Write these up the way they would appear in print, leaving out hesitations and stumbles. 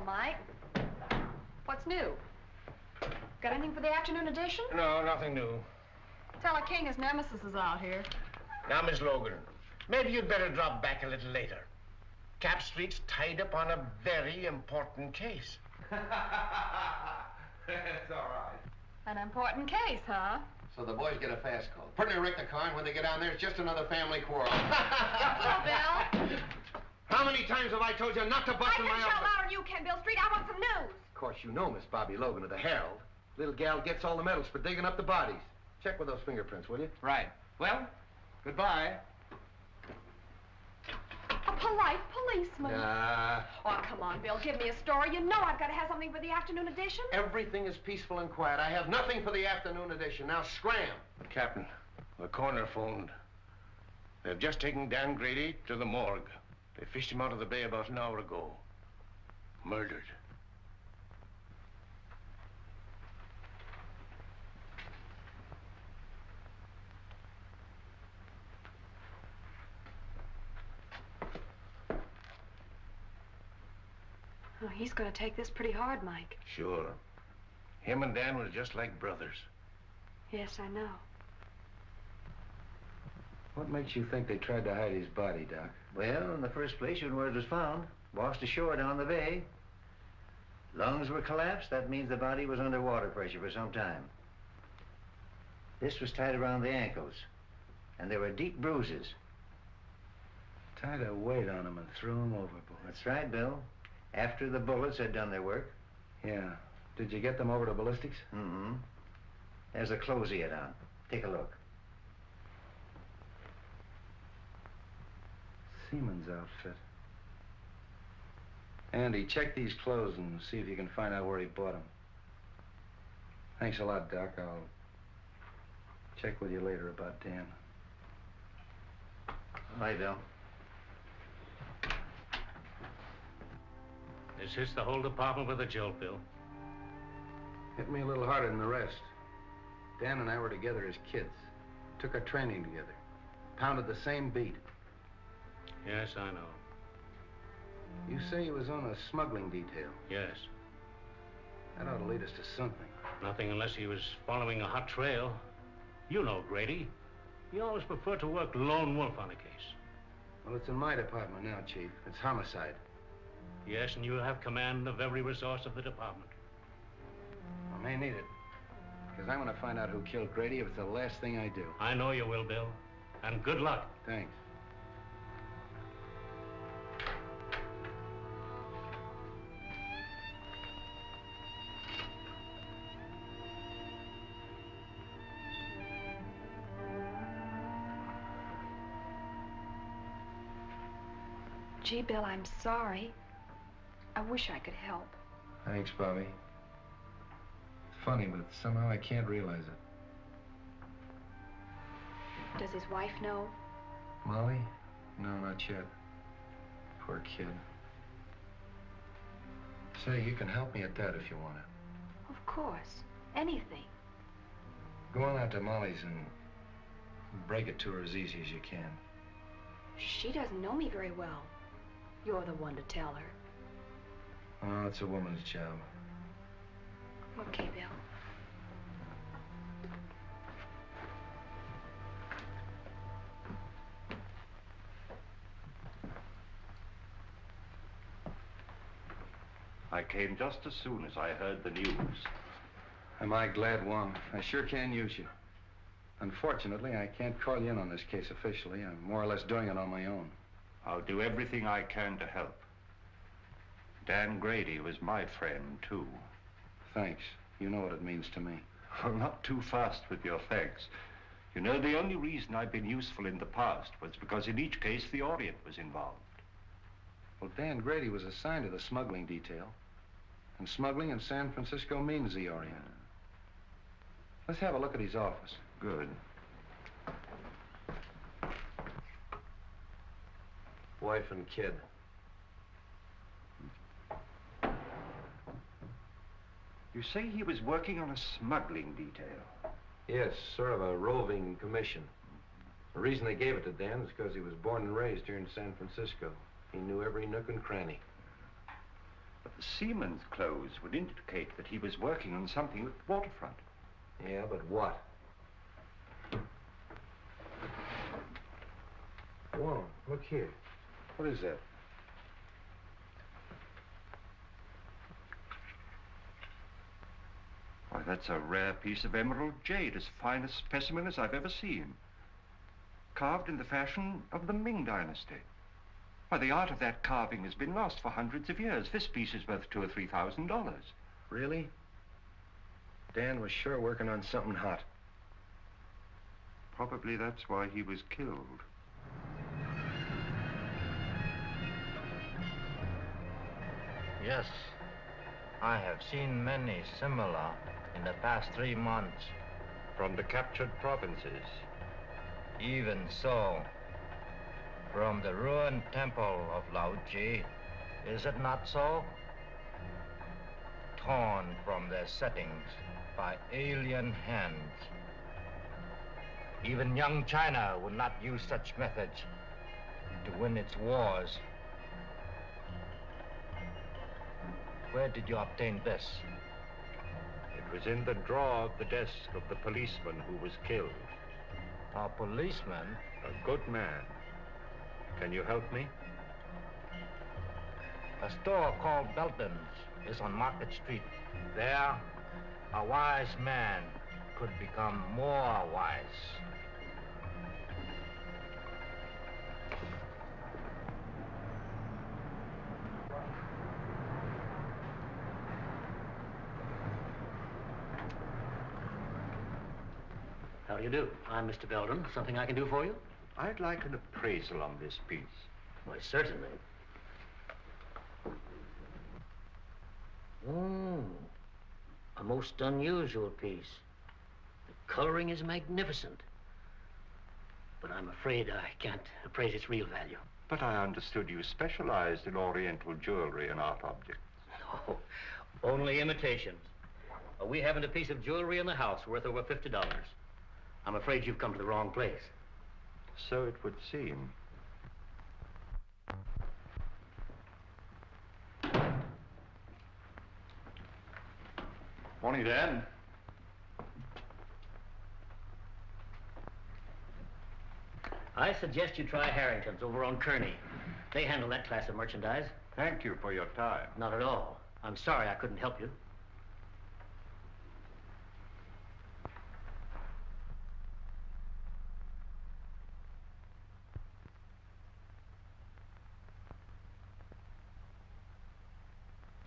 Mike. What's new? Got anything for the afternoon edition? No, nothing new. Tell a king his nemesis is out here. Now, Miss Logan, maybe you'd better drop back a little later. Cap Street's tied up on a very important case. That's all right. An important case, huh? So the boys get a fast call. Put in a wreck the car, and when they get down there, it's just another family quarrel. Hello, Bill. How many times have I told you not to bust in my I office? can shout louder than you can, Bill Street. I want some news. Of course, you know Miss Bobby Logan of the Herald. Little gal gets all the medals for digging up the bodies. Check with those fingerprints, will you? Right. Well, goodbye. A polite policeman. Oh, come on, Bill. Give me a story. You know I've got to have something for the afternoon edition. Everything is peaceful and quiet. I have nothing for the afternoon edition. Now, scram. Captain, the coroner phoned. They've just taken Dan Grady to the morgue. They fished him out of the bay about an hour ago. Murdered. Oh, he's going to take this pretty hard, Mike. Sure. Him and Dan were just like brothers. Yes, I know. What makes you think they tried to hide his body, Doc? Well, in the first place, when word was found, washed ashore down the bay. Lungs were collapsed. That means the body was under water pressure for some time. This was tied around the ankles, and there were deep bruises. Tied a weight on him and threw him overboard. That's right, Bill. After the bullets had done their work. Yeah. Did you get them over to ballistics? Mm-hmm. There's a clothes he had on. Take a look. Seaman's outfit. Andy, check these clothes and see if you can find out where he bought them. Thanks a lot, Doc. I'll check with you later about Dan. Bye, Bill. This hits the whole department with a jolt, Bill. Hit me a little harder than the rest. Dan and I were together as kids. Took our training together. Pounded the same beat. Yes, I know. You say he was on a smuggling detail. Yes. That ought to lead us to something. Nothing unless he was following a hot trail. You know Grady. He always preferred to work lone wolf on a case. Well, it's in my department now, Chief. It's homicide. Yes, and you have command of every resource of the department. I may need it. Because I'm going to find out who killed Grady if it's the last thing I do. I know you will, Bill. And good luck. Thanks. Gee, Bill, I'm sorry. I wish I could help. Thanks, Bobby. It's funny, but somehow I can't realize it. Does his wife know? Molly? No, not yet. Poor kid. Say, you can help me at that if you want to. Of course. Anything. Go on out to Molly's and break it to her as easy as you can. She doesn't know me very well. You're the one to tell her. Oh, it's a woman's job. Okay, Bill. I came just as soon as I heard the news. Am I glad, Wong? I sure can use you. Unfortunately, I can't call you in on this case officially. I'm more or less doing it on my own. I'll do everything I can to help. Dan Grady was my friend, too. Thanks. You know what it means to me. Well, not too fast with your thanks. You know, the only reason I've been useful in the past was because in each case the Orient was involved. Well, Dan Grady was assigned to the smuggling detail. And smuggling in San Francisco means the Orient. Let's have a look at his office. Good. Wife and kid. You say he was working on a smuggling detail? Yes, sort of a roving commission. The reason they gave it to Dan is because he was born and raised here in San Francisco. He knew every nook and cranny. But the seaman's clothes would indicate that he was working on something at the waterfront. Yeah, but what? Whoa, look here. What is that? Why, that's a rare piece of emerald jade, as fine a specimen as I've ever seen. Carved in the fashion of the Ming Dynasty. Why, the art of that carving has been lost for hundreds of years. This piece is worth $2,000 or $3,000. Really? Dan was sure working on something hot. Probably that's why he was killed. Yes, I have seen many similar in the past 3 months. From the captured provinces. Even so, from the ruined temple of Lao Tzu, is it not so? Torn from their settings by alien hands. Even young China would not use such methods to win its wars. Where did you obtain this? It was in the drawer of the desk of the policeman who was killed. A policeman? A good man. Can you help me? A store called Belton's is on Market Street. There, a wise man could become more wise. How do you do? I'm Mr. Belden. Something I can do for you? I'd like an appraisal on this piece. Why, certainly. Oh, a most unusual piece. The coloring is magnificent. But I'm afraid I can't appraise its real value. But I understood you specialized in Oriental jewelry and art objects. No, only imitations. We haven't a piece of jewelry in the house worth over $50. I'm afraid you've come to the wrong place. So it would seem. Morning, Dan. I suggest you try Harrington's over on Kearney. They handle that class of merchandise. Thank you for your time. Not at all. I'm sorry I couldn't help you.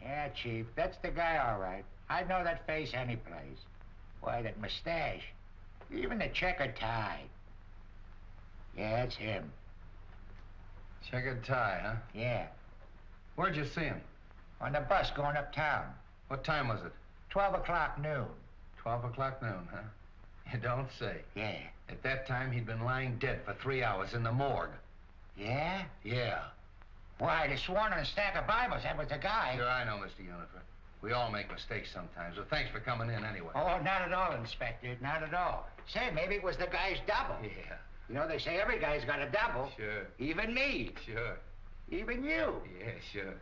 Yeah, Chief, that's the guy, all right. I'd know that face any place. Why, that mustache. Even the checkered tie. Yeah, it's him. Checkered tie, huh? Yeah. Where'd you see him? On the bus going uptown. What time was it? 12 o'clock noon. 12 o'clock noon, huh? You don't say. Yeah. At that time, he'd been lying dead for 3 hours in the morgue. Yeah? Yeah. Why, they sworn on a stack of Bibles that was the guy. Sure, I know, Mr. Unifer. We all make mistakes sometimes. Well, thanks for coming in anyway. Oh, not at all, Inspector. Not at all. Say, maybe it was the guy's double. Yeah. You know, they say every guy's got a double. Sure. Even me. Sure. Even you. Yeah, sure.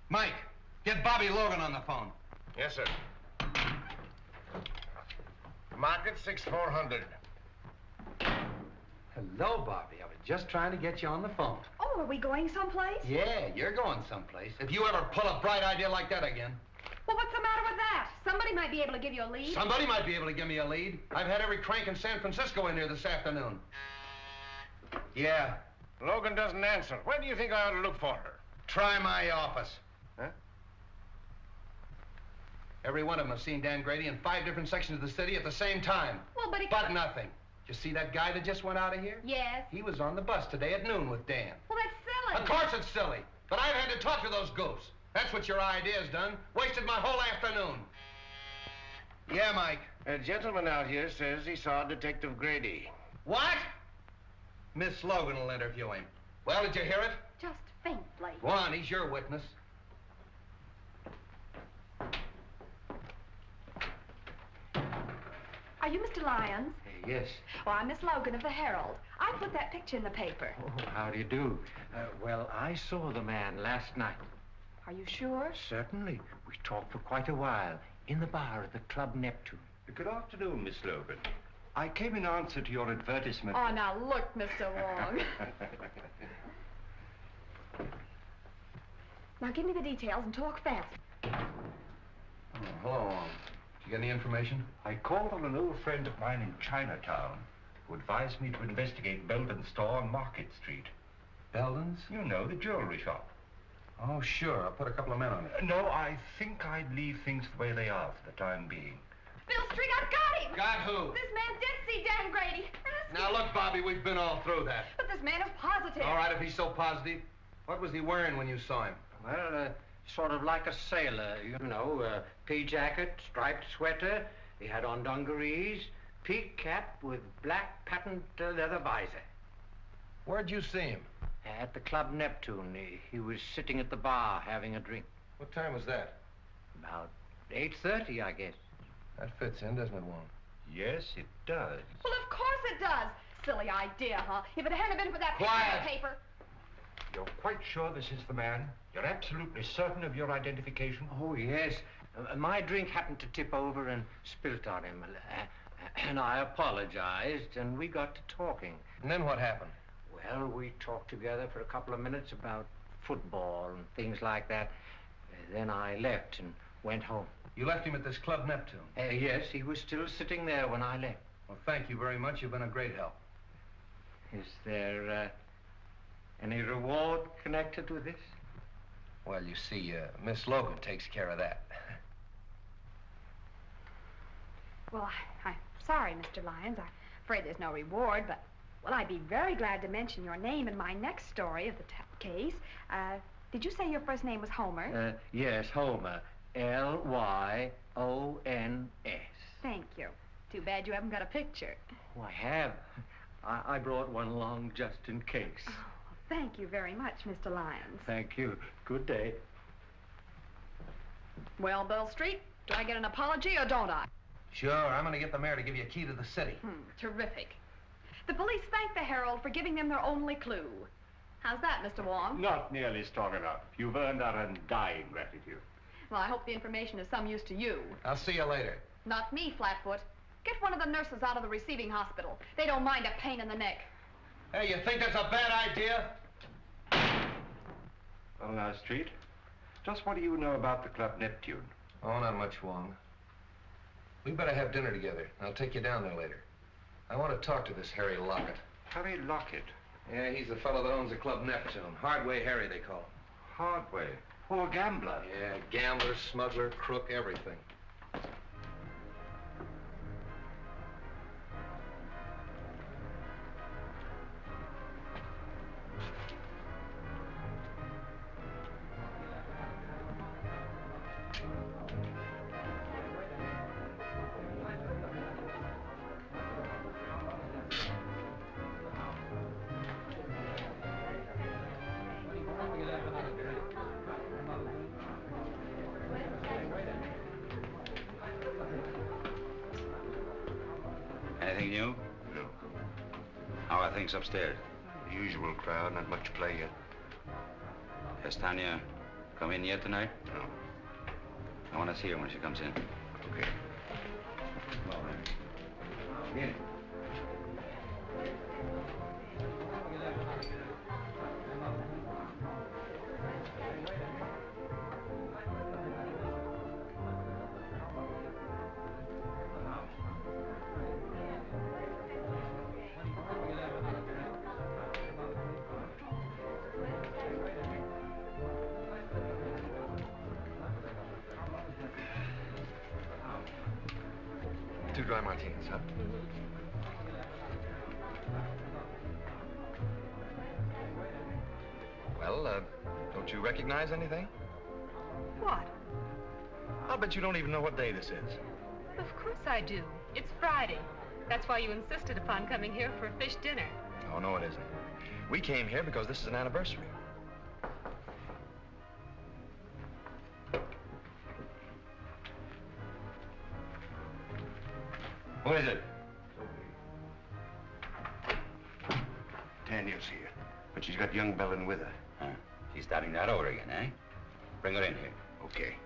Mike, get Bobby Logan on the phone. Yes, sir. Market 6400. Hello, Bobby. I was just trying to get you on the phone. Oh, are we going someplace? Yeah, you're going someplace. If you ever pull a bright idea like that again. Well, what's the matter with that? Somebody might be able to give you a lead. Somebody might be able to give me a lead. I've had every crank in San Francisco in here this afternoon. Yeah. Logan doesn't answer. Where do you think I ought to look for her? Try my office. Huh? Every one of them has seen Dan Grady in 5 different sections of the city at the same time. Well, but But nothing. You see that guy that just went out of here? Yes. He was on the bus today at noon with Dan. Well, that's silly. Of course it's silly. But I've had to talk to those goofs. That's what your idea's done. Wasted my whole afternoon. Yeah, Mike. A gentleman out here says he saw Detective Grady. What? Miss Logan will interview him. Well, did you hear it? Just faintly. Go on, he's your witness. Are you Mr. Lyons? Yes. Oh, I'm Miss Logan of the Herald. I put that picture in the paper. Oh, how do you do? Well, I saw the man last night. Are you sure? Certainly. We talked for quite a while in the bar at the Club Neptune. Good afternoon, Miss Logan. I came in answer to your advertisement. Oh, now look, Mr. Wong. Now give me the details and talk fast. Oh, hello. Did you get any information? I called on an old friend of mine in Chinatown who advised me to investigate Belden's store on Market Street. Belden's? You know, the jewelry shop. Oh, sure. I'll put a couple of men on it. No, I think I'd leave things the way they are for the time being. Bill Street, I've got him! Got who? This man did see Dan Grady. Ask Now, him. look, Bobby, we've been all through that. But this man is positive. All right, if he's so positive. What was he wearing when you saw him? Well, sort of like a sailor, you know, pea jacket, striped sweater. He had on dungarees, peak cap with black patent leather visor. Where'd you see him? At the Club Neptune. He was sitting at the bar having a drink. What time was that? About 8:30, I guess. That fits in, doesn't it, Wong? Yes, it does. Well, of course it does. Silly idea, huh? If it hadn't been for that Quiet. paper. You're quite sure this is the man? You're absolutely certain of your identification? Oh, yes. My drink happened to tip over and spilt on him. And I apologized, and we got to talking. And then what happened? Well, we talked together for a couple of minutes about football and things like that. Then I left and went home. You left him at this Club Neptune? Yes, he was still sitting there when I left. Well, thank you very much. You've been a great help. Is there any reward connected with this? Well, you see, Miss Logan takes care of that. Well, I'm sorry, Mr. Lyons. I'm afraid there's no reward, but, well, I'd be very glad to mention your name in my next story of the case. Did you say your first name was Homer? Yes, Homer. L-Y-O-N-S. Thank you. Too bad you haven't got a picture. Oh, I have. I brought one along just in case. Oh, thank you very much, Mr. Lyons. Thank you. Good day. Well, Bill Street, do I get an apology or don't I? Sure, I'm going to get the mayor to give you a key to the city. Terrific. The police thank the Herald for giving them their only clue. How's that, Mr. Wong? Not nearly strong enough. You've earned our undying gratitude. Well, I hope the information is some use to you. I'll see you later. Not me, Flatfoot. Get one of the nurses out of the receiving hospital. They don't mind a pain in the neck. Hey, you think that's a bad idea? Well, now, Street, just what do you know about the Club Neptune? Oh, not much, Wong. We better have dinner together. I'll take you down there later. I want to talk to this Harry Lockett. Harry Lockett? Yeah, he's the fellow that owns the Club Neptune. Hardway Harry, they call him. Hardway? Oh, a gambler? Yeah, gambler, smuggler, crook, everything. Anything new? No. How are things upstairs? The usual crowd, not much play yet. Has Tanya come in yet tonight? No. I want to see her when she comes in. Okay. In. Two dry martinis, huh? Well, don't you recognize anything? What? I'll bet you don't even know what day this is. Of course I do. It's Friday. That's why you insisted upon coming here for a fish dinner. Oh, no, it isn't. We came here because this is an anniversary. Who is it? But she's got young Belden with her. Huh. She's starting that over again, eh? Bring her in here. Okay.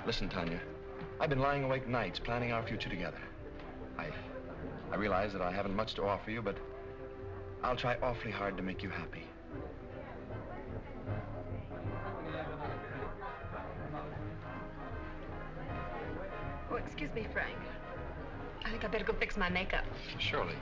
Listen, Tanya. I've been lying awake nights planning our future together. I realize that I haven't much to offer you, but I'll try awfully hard to make you happy. Oh, excuse me, Frank. I think I better go fix my makeup. Surely.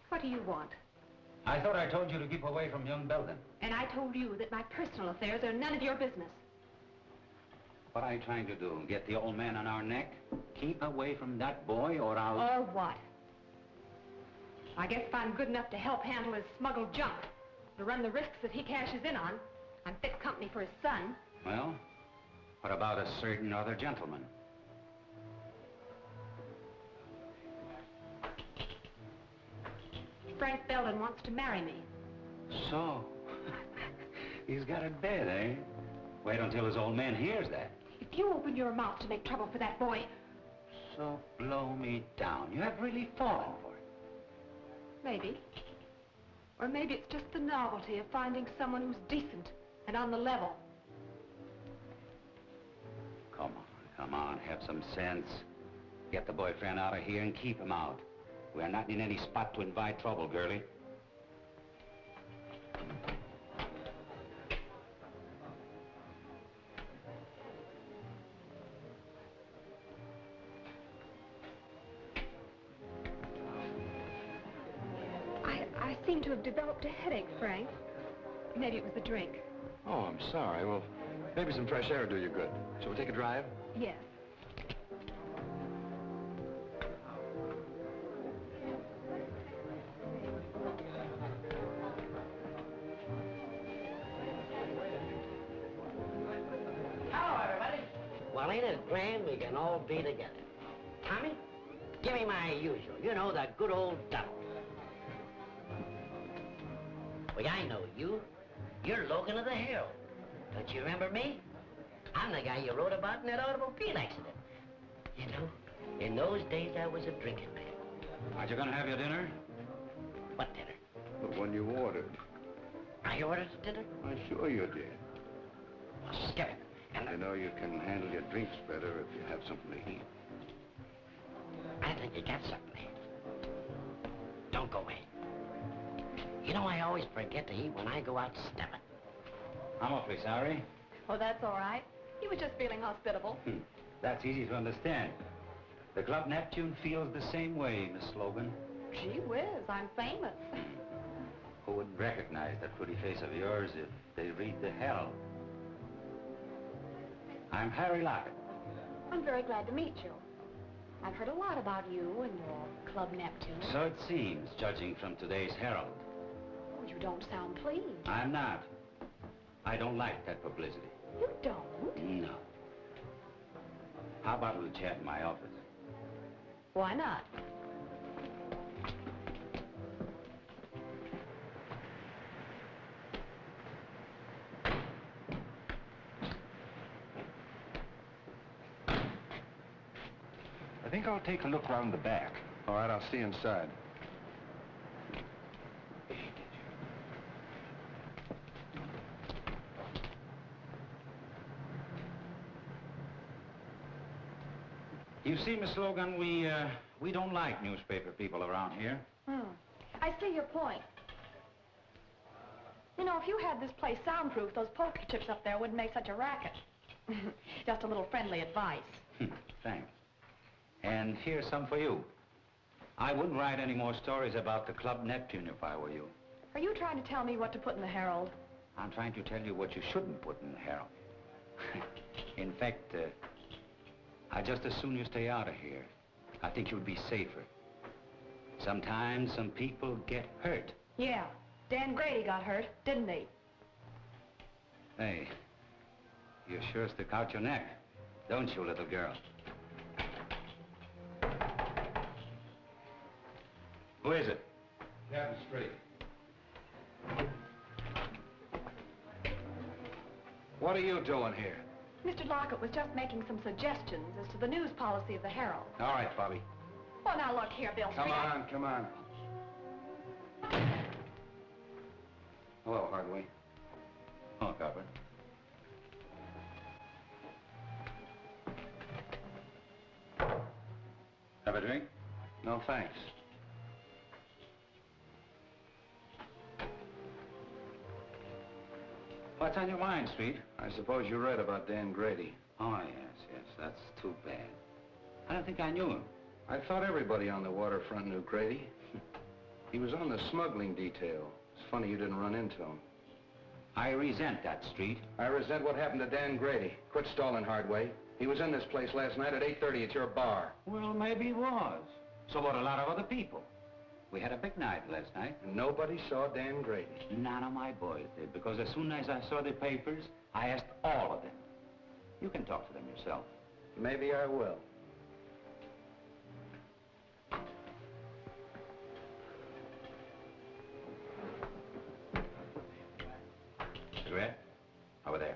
What do you want? I thought I told you to keep away from young Belden. And I told you that my personal affairs are none of your business. What are you trying to do? Get the old man on our neck? Keep away from that boy or I'll... Or what? I guess if I'm good enough to help handle his smuggled junk, to run the risks that he cashes in on, I'm fit company for his son. Well, what about a certain other gentleman? Frank Belden wants to marry me. So, he's got it bad, eh? Wait until his old man hears that. If you open your mouth to make trouble for that boy... So blow me down. You have really fallen for it. Maybe. Or maybe it's just the novelty of finding someone who's decent and on the level. Come on, have some sense. Get the boyfriend out of here and keep him out. We're not in any spot to invite trouble, girlie. I seem to have developed a headache, Frank. Maybe it was the drink. Oh, I'm sorry. Well, maybe some fresh air will do you good. Shall we take a drive? Yes. Hello, everybody. Well, ain't it grand we can all be together? Tommy, give me my usual. You know, the good old double. Well, I know you. You're Logan of the Herald. Don't you remember me? I'm the guy you wrote about in that automobile accident. You know, in those days I was a drinking man. Aren't you gonna have your dinner? What dinner? The one you ordered. I ordered a dinner? I'm sure you did. Well, skip it. And You know you can handle your drinks better if you have something to eat. I think you got something to eat. Don't go away. You know, I always forget to eat when I go out stepping. I'm awfully sorry. Oh, that's all right. He was just feeling hospitable. That's easy to understand. The Club Neptune feels the same way, Miss Logan. Gee whiz, I'm famous. Who wouldn't recognize that pretty face of yours if they read the Herald? I'm Harry Lockett. I'm very glad to meet you. I've heard a lot about you and your Club Neptune. So it seems, judging from today's Herald. Oh, you don't sound pleased. I'm not. I don't like that publicity. You don't? No. How about we'll chat in my office? Why not? I think I'll take a look round the back. All right, I'll see you inside. You see, Miss Logan, we don't like newspaper people around here. I see your point. You know, if you had this place soundproof, those poker chips up there wouldn't make such a racket. Just a little friendly advice. Thanks. And here's some for you. I wouldn't write any more stories about the Club Neptune if I were you. Are you trying to tell me what to put in the Herald? I'm trying to tell you what you shouldn't put in the Herald. In fact, I'd just as soon you stay out of here. I think you'd be safer. Sometimes some people get hurt. Yeah, Dan Grady got hurt, didn't he? Hey, you sure stick out your neck. Don't you, little girl? Who is it? Captain Street. What are you doing here? Mr. Lockett was just making some suggestions as to the news policy of the Herald. All right, Bobby. Well, now look here, Bill Come Street. on, come on. Hello, Hardway. Oh, Copper. Have a drink? No, thanks. What's on your mind, Street? I suppose you read about Dan Grady. Oh, yes, that's too bad. I don't think I knew him. I thought everybody on the waterfront knew Grady. He was on the smuggling detail. It's funny you didn't run into him. I resent that, Street. I resent what happened to Dan Grady. Quit stalling, Hardway. He was in this place last night at 8:30 at your bar. Well, maybe he was. So about a lot of other people. We had a big night last night. And nobody saw Dan Grady. None of my boys did, because as soon as I saw the papers, I asked all of them. You can talk to them yourself. Maybe I will. Cigarette? Over there.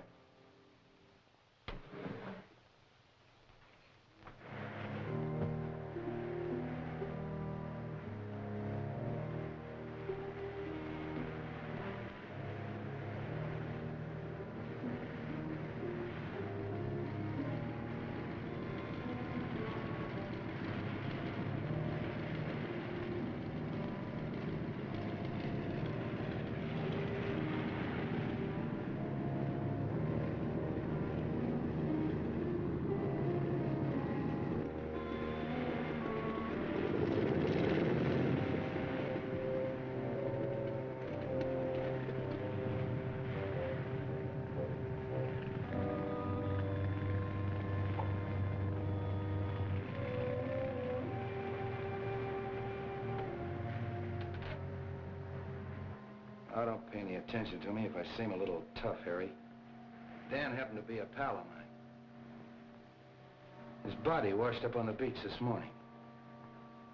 Oh, don't pay any attention to me if I seem a little tough, Harry. Dan happened to be a pal of mine. His body washed up on the beach this morning.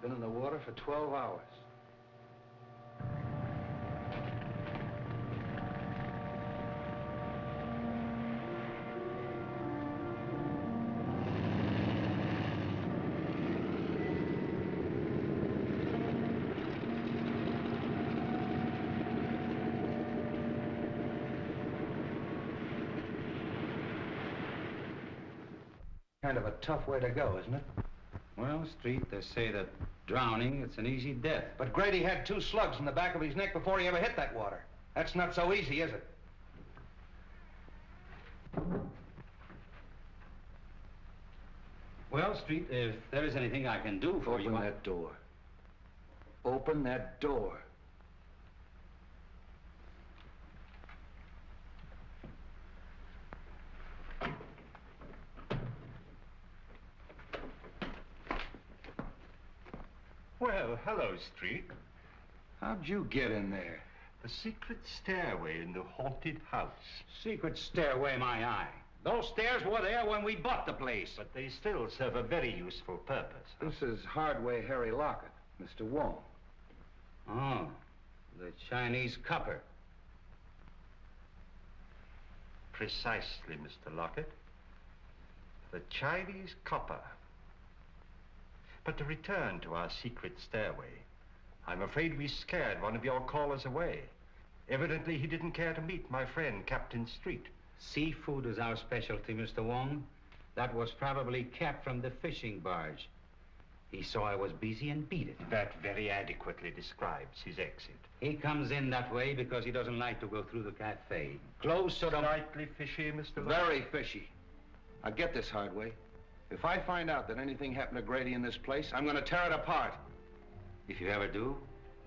Been in the water for 12 hours. Kind of a tough way to go, isn't it? Well, Street, they say that drowning, it's an easy death. But Grady had 2 slugs in the back of his neck before he ever hit that water. That's not so easy, is it? Well, Street, if there is anything I can do for you... Open that door. Open that door. Well, hello, Street. How'd you get in there? The secret stairway in the haunted house. Secret stairway, my eye. Those stairs were there when we bought the place. But they still serve a very useful purpose. This is Hardway Harry Lockett, Mr. Wong. Oh, the Chinese copper. Precisely, Mr. Lockett. The Chinese copper. But to return to our secret stairway, I'm afraid we scared one of your callers away. Evidently, he didn't care to meet my friend, Captain Street. Seafood is our specialty, Mr. Wong. That was probably Cap from the fishing barge. He saw I was busy and beat it. That very adequately describes his exit. He comes in that way because he doesn't like to go through the cafe. Close to the... Slightly fishy, Mr. Lockett. Very fishy. Now get this, Hardway. If I find out that anything happened to Grady in this place, I'm going to tear it apart. If you ever do,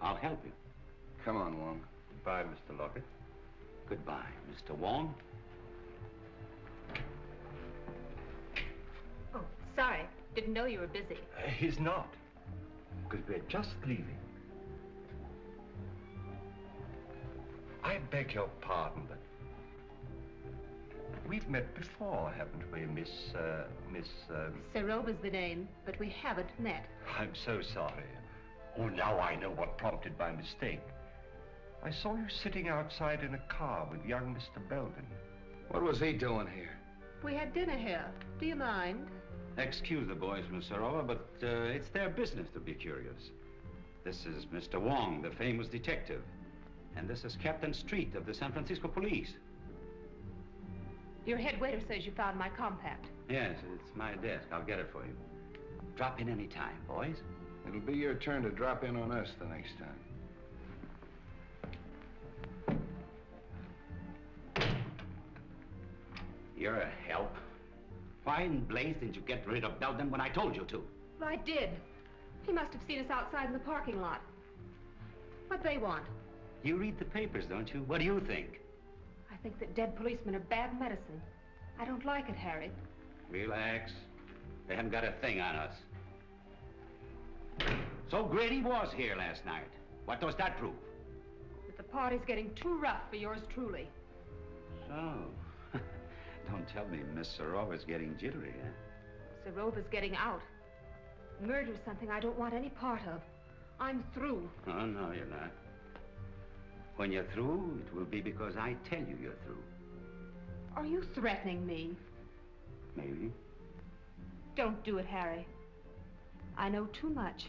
I'll help you. Come on, Wong. Goodbye, Mr. Lockett. Goodbye, Mr. Wong. Oh, sorry. Didn't know you were busy. He's not. Because we're just leaving. I beg your pardon, but We've met before, haven't we, Miss... Serova's the name, but we haven't met. I'm so sorry. Oh, now I know what prompted my mistake. I saw you sitting outside in a car with young Mr. Belden. What was he doing here? We had dinner here. Do you mind? Excuse the boys, Miss Serova, but it's their business to be curious. This is Mr. Wong, the famous detective. And this is Captain Street of the San Francisco Police. Your head waiter says you found my compact. Yes, it's my desk. I'll get it for you. Drop in any time, boys. It'll be your turn to drop in on us the next time. You're a help. Why in blaze didn't you get rid of Belden when I told you to? Well, I did. He must have seen us outside in the parking lot. What'd they want? You read the papers, don't you? What do you think? I think that dead policemen are bad medicine. I don't like it, Harry. Relax. They haven't got a thing on us. So Grady was here last night. What does that prove? That the party's getting too rough for yours truly. So, don't tell me Miss Serova's getting jittery, huh? Serova's getting out. Murder's something I don't want any part of. I'm through. Oh, no, you're not. When you're through, it will be because I tell you you're through. Are you threatening me? Maybe. Don't do it, Harry. I know too much.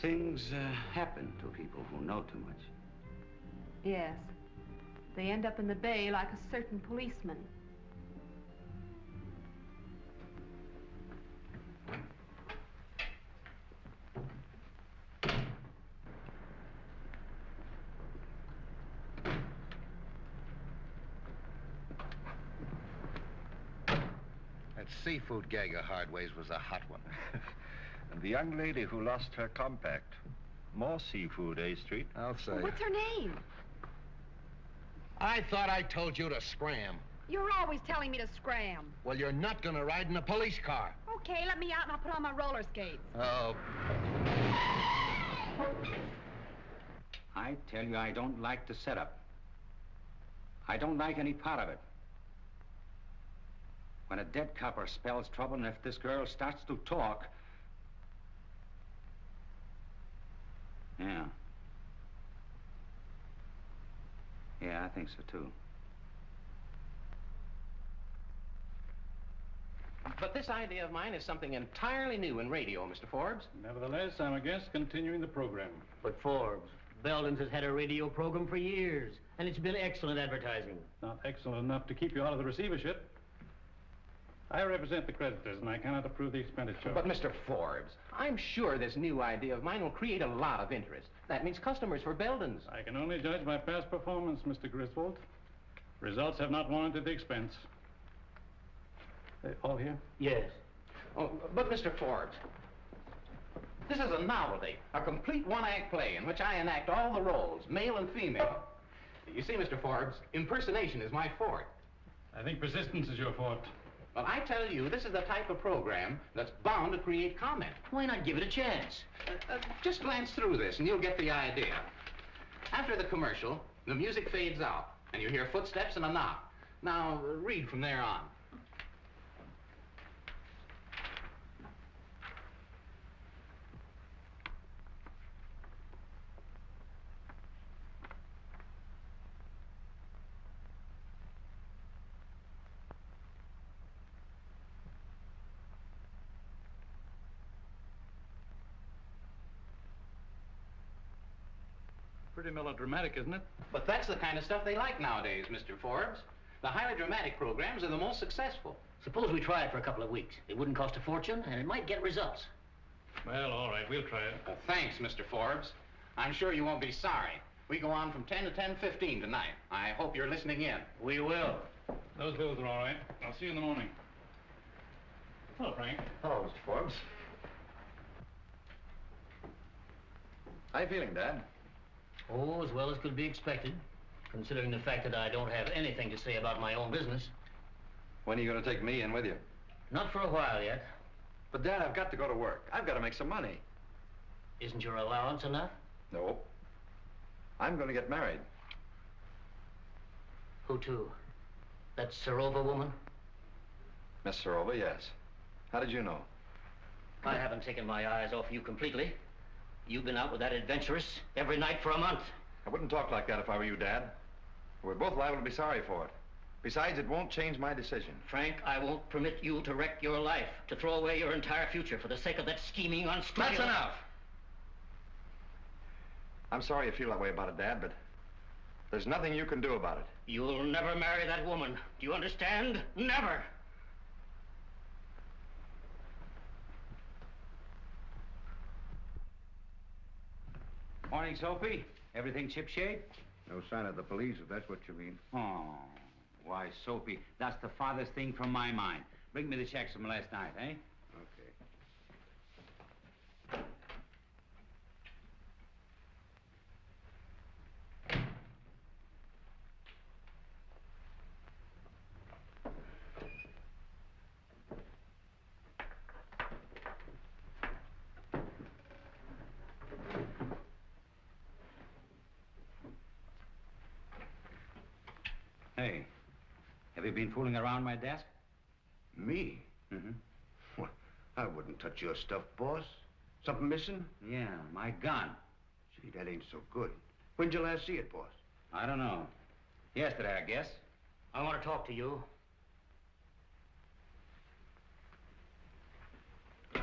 Things happen to people who know too much. Yes. They end up in the bay like a certain policeman. That seafood gag of Hardway's was a hot one. And the young lady who lost her compact. More seafood, eh, Street? I'll say. Well, what's her name? I thought I told you to scram. You're always telling me to scram. Well, you're not gonna ride in a police car. Okay, let me out and I'll put on my roller skates. Oh. I tell you, I don't like the setup. I don't like any part of it. When a dead copper spells trouble, and if this girl starts to talk... Yeah. Yeah, I think so, too. But this idea of mine is something entirely new in radio, Mr. Forbes. Nevertheless, I'm against continuing the program. But Forbes, Belden's has had a radio program for years, and it's been excellent advertising. Not excellent enough to keep you out of the receivership. I represent the creditors, and I cannot approve the expenditure. But, Mr. Forbes, I'm sure this new idea of mine will create a lot of interest. That means customers for Belden's. I can only judge by past performance, Mr. Griswold. Results have not warranted the expense. They all here? Yes. Oh, but, Mr. Forbes, this is a novelty, a complete one-act play in which I enact all the roles, male and female. You see, Mr. Forbes, impersonation is my forte. I think persistence is your forte. Well, I tell you, this is the type of program that's bound to create comment. Why not give it a chance? Just glance through this and you'll get the idea. After the commercial, the music fades out and you hear footsteps and a knock. Now, read from there on. Pretty melodramatic, isn't it? But that's the kind of stuff they like nowadays, Mr. Forbes. The highly dramatic programs are the most successful. Suppose we try it for a couple of weeks. It wouldn't cost a fortune, and it might get results. Well, all right, we'll try it. Thanks, Mr. Forbes. I'm sure you won't be sorry. We go on from 10 to 10:15 tonight. I hope you're listening in. We will. Those bills are all right. I'll see you in the morning. Hello, Frank. Hello, Mr. Forbes. How you feeling, Dad? Oh, as well as could be expected, considering the fact that I don't have anything to say about my own business. When are you going to take me in with you? Not for a while yet. But, Dad, I've got to go to work. I've got to make some money. Isn't your allowance enough? No. I'm going to get married. Who to? That Serova woman? Miss Serova, yes. How did you know? I haven't taken my eyes off you completely. You've been out with that adventuress every night for a month. I wouldn't talk like that if I were you, Dad. We're both liable to be sorry for it. Besides, it won't change my decision. Frank, I won't permit you to wreck your life, to throw away your entire future for the sake of that scheming, unscrupulous... That's enough! I'm sorry you feel that way about it, Dad, but there's nothing you can do about it. You'll never marry that woman. Do you understand? Never! Morning, Soapy. Everything shipshape? No sign of the police, if that's what you mean. Oh, why, Soapy, that's the farthest thing from my mind. Bring me the checks from last night, eh? Okay. Hey, have you been fooling around my desk? Me? Mm-hmm. Well, I wouldn't touch your stuff, boss. Something missing? Yeah, my gun. Gee, that ain't so good. When'd you last see it, boss? I don't know. Yesterday, I guess. I want to talk to you. Say,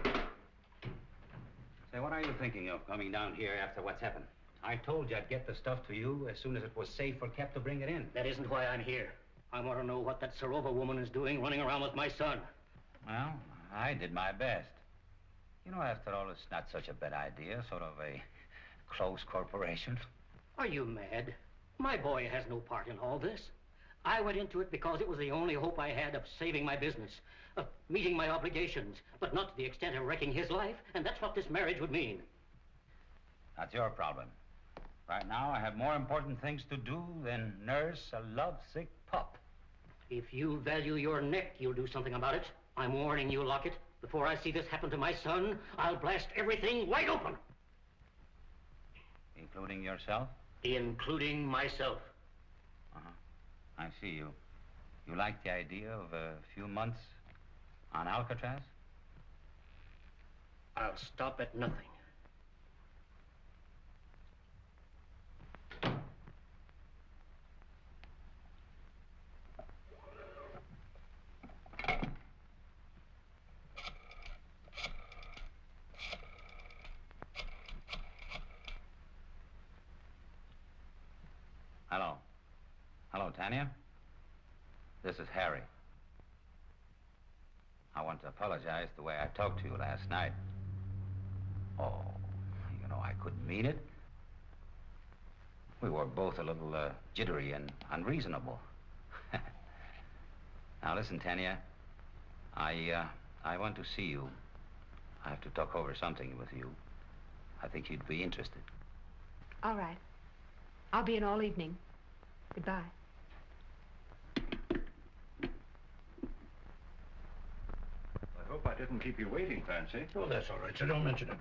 what are you thinking of coming down here after what's happened? I told you I'd get the stuff to you as soon as it was safe or kept to bring it in. That isn't why I'm here. I want to know what that Serova woman is doing running around with my son. Well, I did my best. You know, after all, it's not such a bad idea, sort of a close corporation. Are you mad? My boy has no part in all this. I went into it because it was the only hope I had of saving my business, of meeting my obligations, but not to the extent of wrecking his life, and that's what this marriage would mean. That's your problem. Right now, I have more important things to do than nurse a lovesick pup. If you value your neck, you'll do something about it. I'm warning you, Lockett. Before I see this happen to my son, I'll blast everything wide open. Including yourself? Including myself. Uh-huh. I see you. You like the idea of a few months on Alcatraz? I'll stop at nothing. Hello. Hello, Tanya. This is Harry. I want to apologize the way I talked to you last night. Oh, you know, I couldn't mean it. We were both a little jittery and unreasonable. Now, listen, Tanya. I want to see you. I have to talk over something with you. I think you'd be interested. All right. I'll be in all evening. Goodbye. I hope I didn't keep you waiting, Fancy. Oh, that's all right, so don't mention it.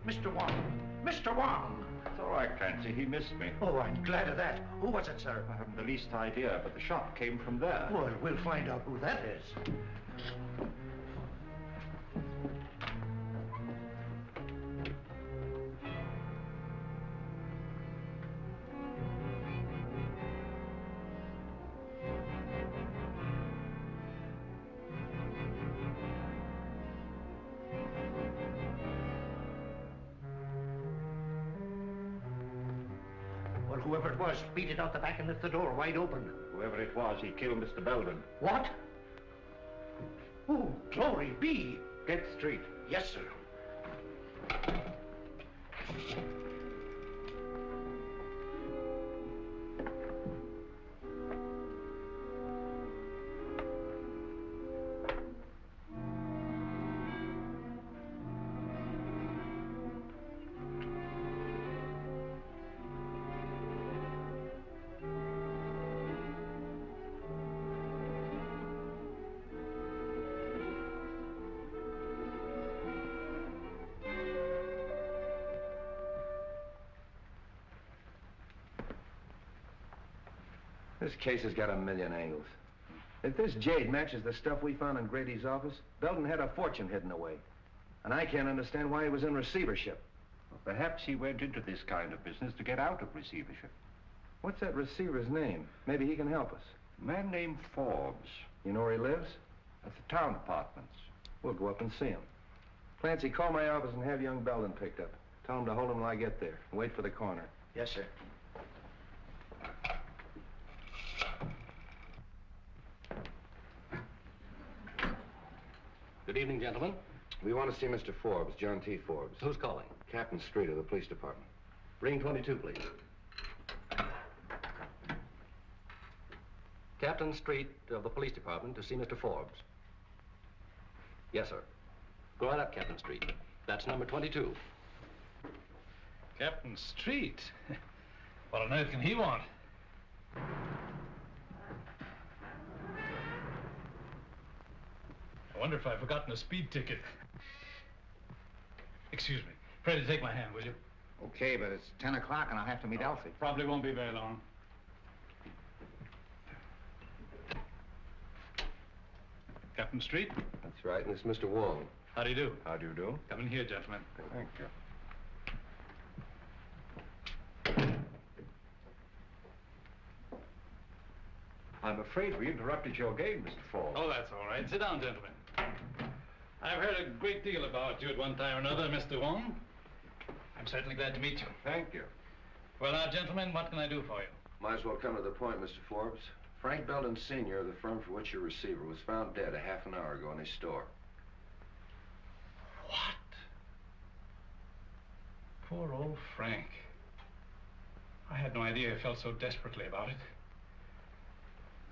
Mr. Wong! Mr. Wong! It's all right, Clancy. He missed me. Oh, I'm glad of that. Who was it, sir? I haven't the least idea, but the shot came from there. Well, we'll find out who that is. Whoever it was, beat it out the back and left the door wide open. Whoever it was, he killed Mr. Belden. What? Oh, glory be. Get straight. Yes, sir. This case has got a million angles. If this jade matches the stuff we found in Grady's office, Belden had a fortune hidden away. And I can't understand why he was in receivership. Well, perhaps he went into this kind of business to get out of receivership. What's that receiver's name? Maybe he can help us. A man named Forbes. You know where he lives? At the town apartments. We'll go up and see him. Clancy, call my office and have young Belden picked up. Tell him to hold him till I get there. And wait for the coroner. Yes, sir. Good evening, gentlemen. We want to see Mr. Forbes, John T. Forbes. Who's calling? Captain Street of the police department. Ring 22, please. Captain Street of the police department to see Mr. Forbes. Yes, sir. Go right up, Captain Street. That's number 22. Captain Street? What on earth can he want? I wonder if I've forgotten a speed ticket. Excuse me. Freddie, take my hand, will you? Okay, but it's 10 o'clock and I'll have to meet Elsie. Probably won't be very long. Captain Street? That's right, and it's Mr. Wong. How do you do? How do you do? Come in here, gentlemen. Thank you. I'm afraid we interrupted your game, Mr. Forbes. Oh, that's all right. Sit down, gentlemen. I've heard a great deal about you at one time or another, Mr. Wong. I'm certainly glad to meet you. Thank you. Well, now, gentlemen, what can I do for you? Might as well come to the point, Mr. Forbes. Frank Belden Sr. of the firm for which you're receiver was found dead a half an hour ago in his store. What? Poor old Frank. I had no idea he felt so desperately about it.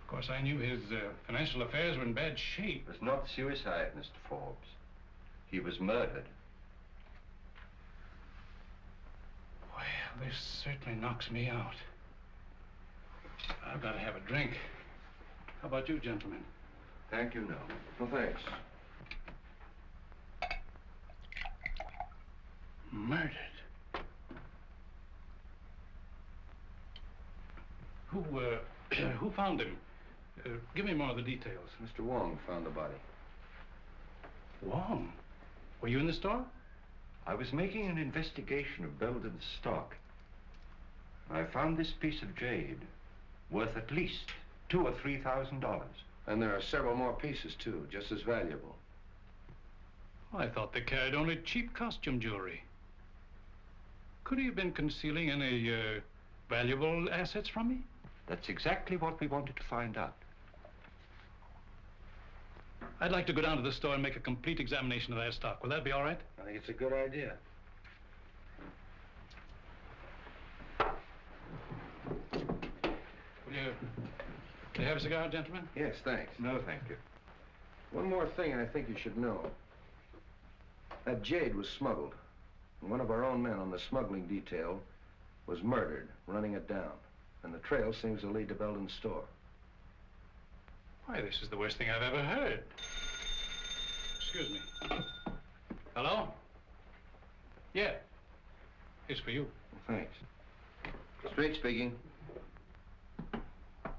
Of course, I knew his financial affairs were in bad shape. It was not suicide, Mr. Forbes. He was murdered. Well, this certainly knocks me out. I've got to have a drink. How about you, gentlemen? Thank you, no. Well, thanks. Murdered? Who found him? Give me more of the details. Mr. Wong found the body. Wong? Were you in the store? I was making an investigation of Belden's stock. I found this piece of jade worth at least $2,000 or $3,000. And there are several more pieces, too, just as valuable. I thought they carried only cheap costume jewelry. Could he have been concealing any valuable assets from me? That's exactly what we wanted to find out. I'd like to go down to the store and make a complete examination of that stock. Will that be all right? I think it's a good idea. Will you have a cigar, gentlemen? Yes, thanks. No, thank you. One more thing I think you should know. That jade was smuggled. And one of our own men on the smuggling detail was murdered, running it down. And the trail seems to lead to Belden's store. Why, this is the worst thing I've ever heard. Excuse me. Hello? Yeah. It's for you. Thanks. Street speaking.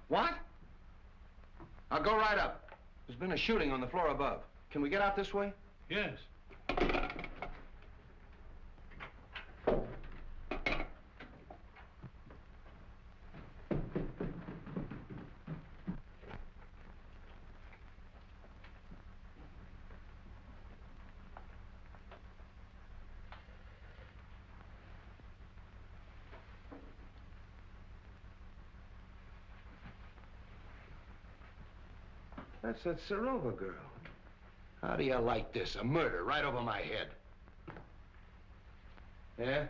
What? I'll go right up. There's been a shooting on the floor above. Can we get out this way? Yes. That's that Serova girl. How do you like this? A murder right over my head. Yeah?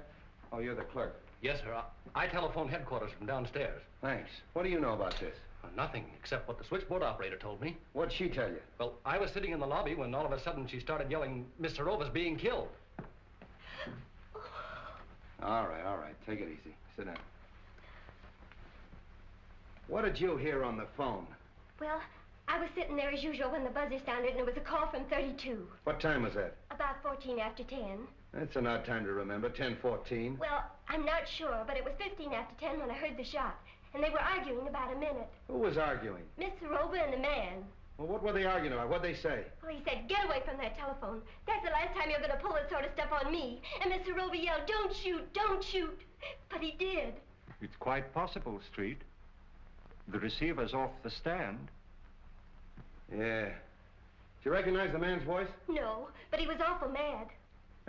Oh, you're the clerk. Yes, sir. I telephoned headquarters from downstairs. Thanks. What do you know about this? Nothing, except what the switchboard operator told me. What'd she tell you? Well, I was sitting in the lobby when all of a sudden she started yelling, Miss Serova's being killed. All right. Take it easy. Sit down. What did you hear on the phone? Well, I was sitting there as usual when the buzzer sounded, and it was a call from 32. What time was that? About 14 after 10. That's an odd time to remember, 10:14. Well, I'm not sure, but it was 15 after 10 when I heard the shot. And they were arguing about a minute. Who was arguing? Miss Serova and the man. Well, what were they arguing about? What'd they say? Well, he said, get away from that telephone. That's the last time you're going to pull that sort of stuff on me. And Miss Serova yelled, don't shoot, don't shoot. But he did. It's quite possible, Street. The receiver's off the stand. Yeah. Did you recognize the man's voice? No, but he was awful mad.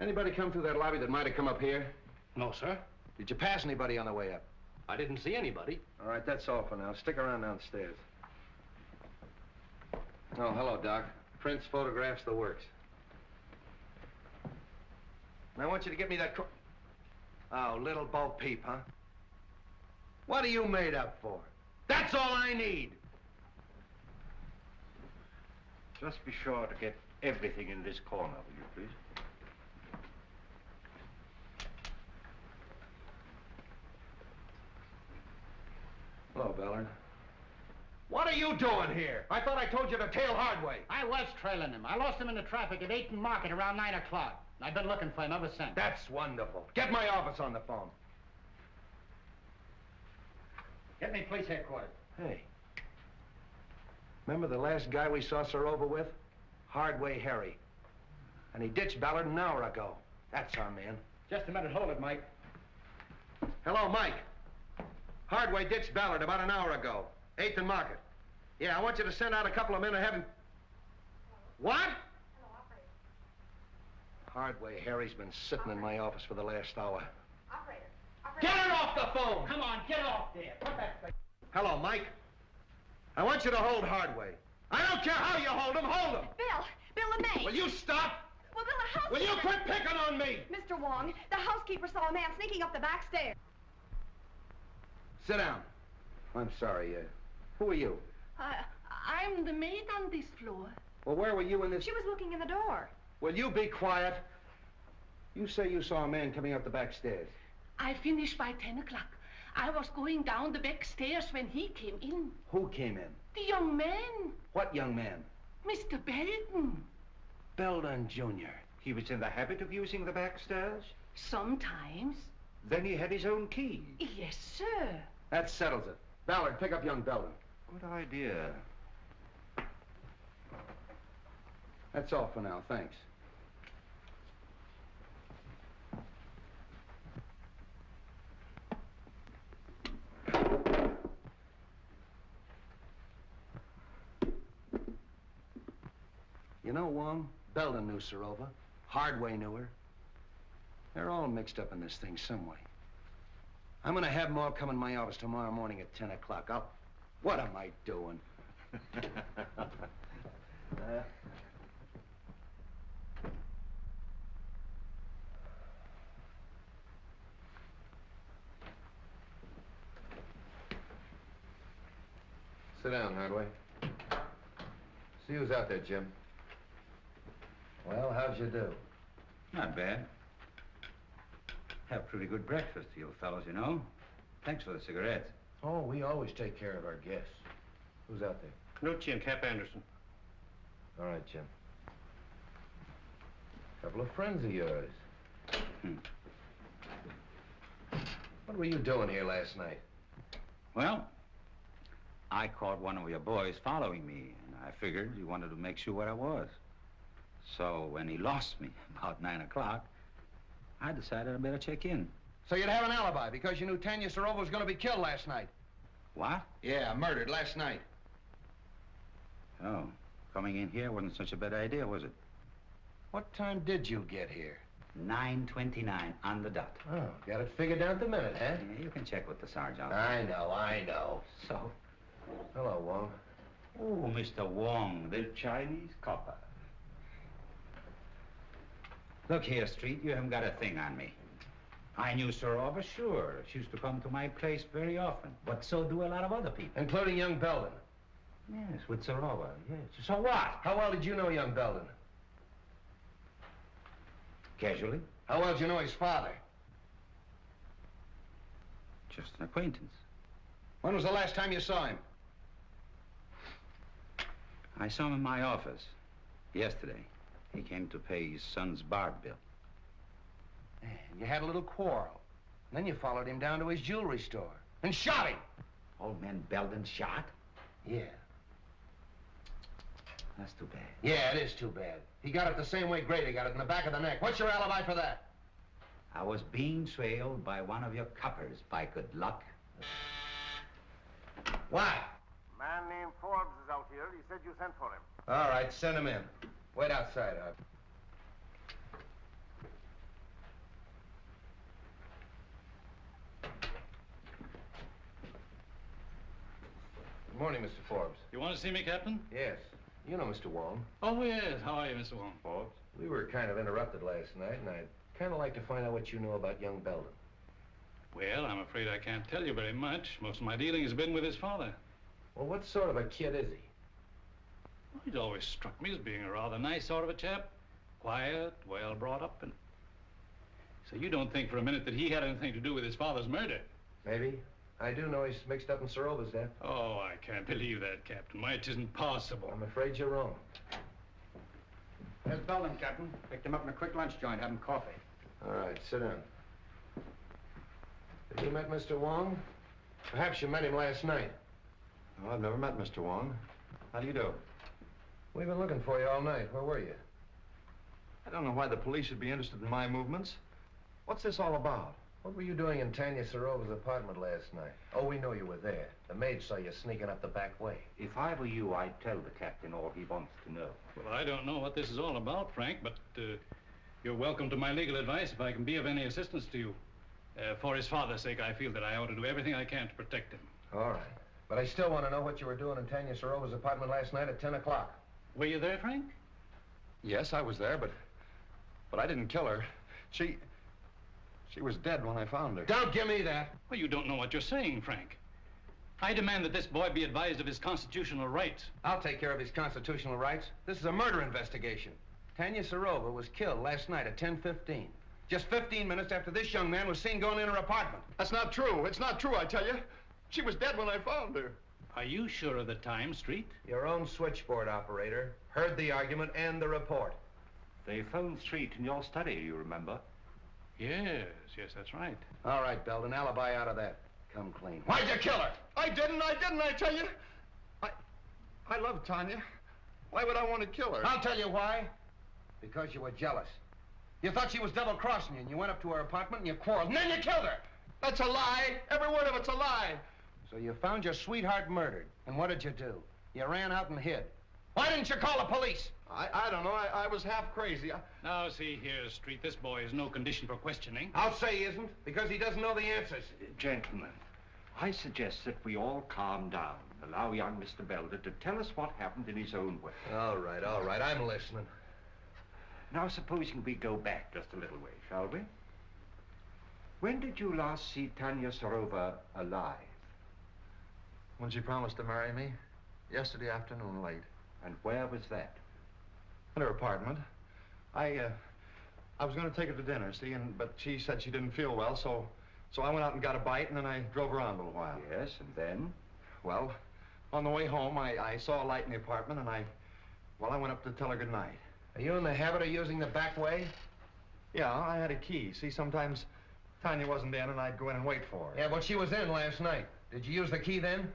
Anybody come through that lobby that might have come up here? No, sir. Did you pass anybody on the way up? I didn't see anybody. All right, that's all for now. Stick around downstairs. Oh, hello, Doc. Prints, photographs, the works. And I want you to get me that Oh, little Bo Peep, huh? What are you made up for? That's all I need! Just be sure to get everything in this corner, will you, please? Hello, Ballard. What are you doing here? I thought I told you to tail Hardway. I was trailing him. I lost him in the traffic at 8th and Market around 9 o'clock. I've been looking for him ever since. That's wonderful. Get my office on the phone. Get me police headquarters. Hey. Remember the last guy we saw Serova with? Hardway Harry. And he ditched Ballard an hour ago. That's our man. Just a minute. Hold it, Mike. Hello, Mike. Hardway ditched Ballard about an hour ago. 8th and Market. Yeah, I want you to send out a couple of men and have him... What? Hello, operator. Hardway Harry's been sitting in my office for the last hour. Operator. Get it off the phone! Come on, get off there. Put that... Hello, Mike. I want you to hold Hardway. I don't care how you hold him, hold him! Bill LeMay. Will you stop? Well, Bill, the housekeeper... Will you quit picking on me? Mr. Wong, the housekeeper saw a man sneaking up the back stairs. Sit down. I'm sorry, who are you? I'm the maid on this floor. Well, where were you in this... She was looking in the door. Will you be quiet? You say you saw a man coming up the back stairs. I finished by 10 o'clock. I was going down the back stairs when he came in. Who came in? The young man. What young man? Mr. Belden. Belden Jr. He was in the habit of using the back stairs? Sometimes. Then he had his own key? Yes, sir. That settles it. Ballard, pick up young Belden. Good idea. That's all for now, thanks. You know, Wong, Belden knew Serova. Hardway knew her. They're all mixed up in this thing some way. I'm gonna have them all come in my office tomorrow morning at 10 o'clock. What am I doing? Sit down, Hardway. See who's out there, Jim. Well, how'd you do? Not bad. Have pretty good breakfast, you fellows, you know. Thanks for the cigarettes. Oh, we always take care of our guests. Who's out there? Canucci and Cap Anderson. All right, Jim. Couple of friends of yours. What were you doing here last night? Well, I caught one of your boys following me, and I figured he wanted to make sure where I was. So when he lost me about 9 o'clock, I decided I better check in. So you'd have an alibi because you knew Tanya Serova was going to be killed last night. What? Yeah, murdered last night. Oh, coming in here wasn't such a bad idea, was it? What time did you get here? 9:29 on the dot. Oh, got it figured down to the minute, huh? Yeah, you can check with the sergeant. I know. So? Hello, Wong. Oh, Mr. Wong, the Chinese copper. Look here, Street, you haven't got a thing on me. I knew Sarova, sure. She used to come to my place very often. But so do a lot of other people. Including young Belden. Yes, with Sarova, yes. So what? How well did you know young Belden? Casually. How well did you know his father? Just an acquaintance. When was the last time you saw him? I saw him in my office yesterday. He came to pay his son's bar bill. And you had a little quarrel. And then you followed him down to his jewelry store and shot him. Old man Belden shot? Yeah. That's too bad. Yeah, it is too bad. He got it the same way Grady got it, in the back of the neck. What's your alibi for that? I was being trailed by one of your coppers, by good luck. Why? A man named Forbes is out here. He said you sent for him. All right, send him in. Wait outside, Art. Good morning, Mr. Forbes. You want to see me, Captain? Yes. You know Mr. Wong. Oh, yes. How are you, Mr. Wong? Forbes? We were kind of interrupted last night, and I'd kind of like to find out what you know about young Belden. Well, I'm afraid I can't tell you very much. Most of my dealing has been with his father. Well, what sort of a kid is he? Well, he's always struck me as being a rather nice sort of a chap. Quiet, well brought up, and... So you don't think for a minute that he had anything to do with his father's murder? Maybe. I do know he's mixed up in Sarova's death. Oh, I can't believe that, Captain. Why, it isn't possible. I'm afraid you're wrong. There's Belden, Captain. Picked him up in a quick lunch joint, having coffee. All right, sit down. Have you met Mr. Wong? Perhaps you met him last night. No, I've never met Mr. Wong. How do you do? We've been looking for you all night. Where were you? I don't know why the police should be interested in my movements. What's this all about? What were you doing in Tanya Sarova's apartment last night? Oh, we know you were there. The maid saw you sneaking up the back way. If I were you, I'd tell the captain all he wants to know. Well, I don't know what this is all about, Frank, but you're welcome to my legal advice if I can be of any assistance to you. For his father's sake, I feel that I ought to do everything I can to protect him. All right. But I still want to know what you were doing in Tanya Sarova's apartment last night at 10 o'clock. Were you there, Frank? Yes, I was there, but I didn't kill her. She was dead when I found her. Don't give me that. Well, you don't know what you're saying, Frank. I demand that this boy be advised of his constitutional rights. I'll take care of his constitutional rights. This is a murder investigation. Tanya Sarova was killed last night at 10:15. Just 15 minutes after this young man was seen going in her apartment. That's not true. It's not true, I tell you. She was dead when I found her. Are you sure of the time, Street? Your own switchboard operator heard the argument and the report. They phoned Street in your study, you remember? Yes, that's right. All right, Belden, alibi out of that. Come clean. Why'd you kill her? I didn't, I tell you. I love Tanya. Why would I want to kill her? I'll tell you why. Because you were jealous. You thought she was double-crossing you, and you went up to her apartment and you quarreled, and then you killed her. That's a lie. Every word of it's a lie. So you found your sweetheart murdered, and what did you do? You ran out and hid. Why didn't you call the police? I don't know. I was half crazy. Now, see here, Street, this boy is no condition for questioning. I'll say he isn't, because he doesn't know the answers. Gentlemen, I suggest that we all calm down. Allow young Mr. Belden to tell us what happened in his own way. All right. I'm listening. Now, supposing we go back just a little way, shall we? When did you last see Tanya Sarova alive? When she promised to marry me. Yesterday afternoon, late. And where was that? In her apartment. I was going to take her to dinner, see, but she said she didn't feel well, so I went out and got a bite, and then I drove around a little while. Yes, and then? Well, on the way home, I saw a light in the apartment, and I went up to tell her good night. Are you in the habit of using the back way? Yeah, I had a key. See, sometimes Tanya wasn't in, and I'd go in and wait for her. Yeah, but she was in last night. Did you use the key then?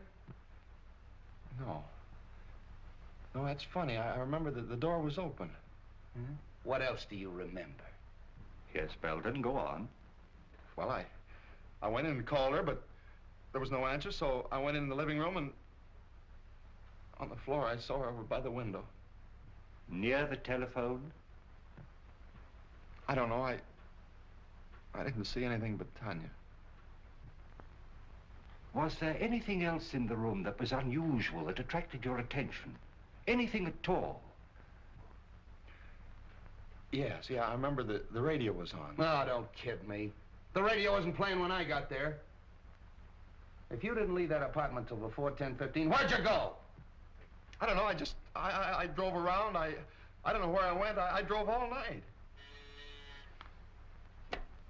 No. No, that's funny. I remember that the door was open. Hmm? What else do you remember? Yes, Belden, go on. Well, I went in and called her, but there was no answer, so I went in the living room, and on the floor I saw her over by the window. Near the telephone? I don't know. I didn't see anything but Tanya. Was there anything else in the room that was unusual, that attracted your attention? Anything at all? Yes, I remember the radio was on. No, don't kid me. The radio wasn't playing when I got there. If you didn't leave that apartment till before 10:15, where'd you go? I don't know, I drove around. I don't know where I went. I drove all night.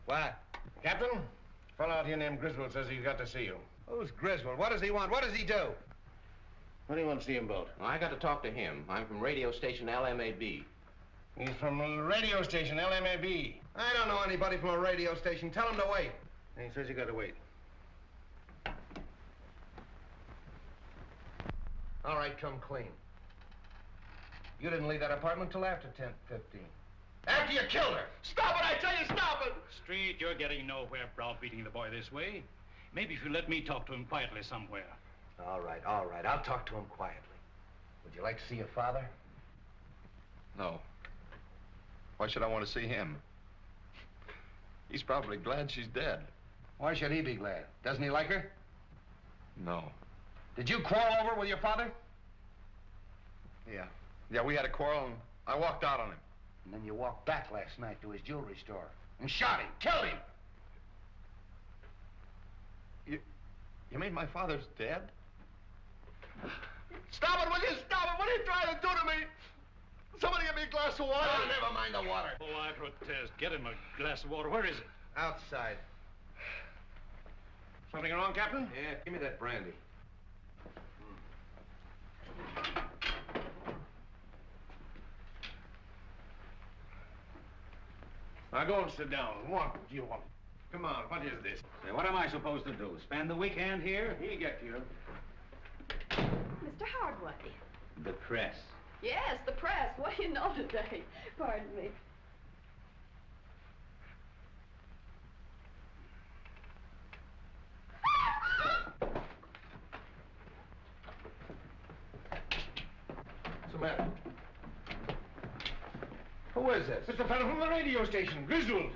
What? Captain? A fellow out here named Griswold says he's got to see you. Who's Griswold? What does he want? What does he do? What do you want to see him about? Well, I got to talk to him. I'm from radio station LMAB. He's from the radio station, LMAB. I don't know anybody from a radio station. Tell him to wait. And he says you got to wait. All right, come clean. You didn't leave that apartment till after 10:15. After you killed her! Stop it, I tell you, stop it! Street, you're getting nowhere browbeating the boy this way. Maybe if you let me talk to him quietly somewhere. All right. I'll talk to him quietly. Would you like to see your father? No. Why should I want to see him? He's probably glad she's dead. Why should he be glad? Doesn't he like her? No. Did you quarrel over with your father? Yeah, we had a quarrel and I walked out on him. And then you walked back last night to his jewelry store and shot him, killed him. You mean my father's dead? Stop it, will you? Stop it! What are you trying to do to me? Somebody get me a glass of water. Oh, never mind the water. Oh, I protest. Get him a glass of water. Where is it? Outside. Something wrong, Captain? Yeah, give me that brandy. Now go and sit down. What do you want? Come on, what is this? Say, what am I supposed to do? Spend the weekend here? He'll get you. Mr. Hardway. The press. Yes, the press. What do you know today? Pardon me. What's the matter? Who is this? It's the fellow from the radio station, Griswold.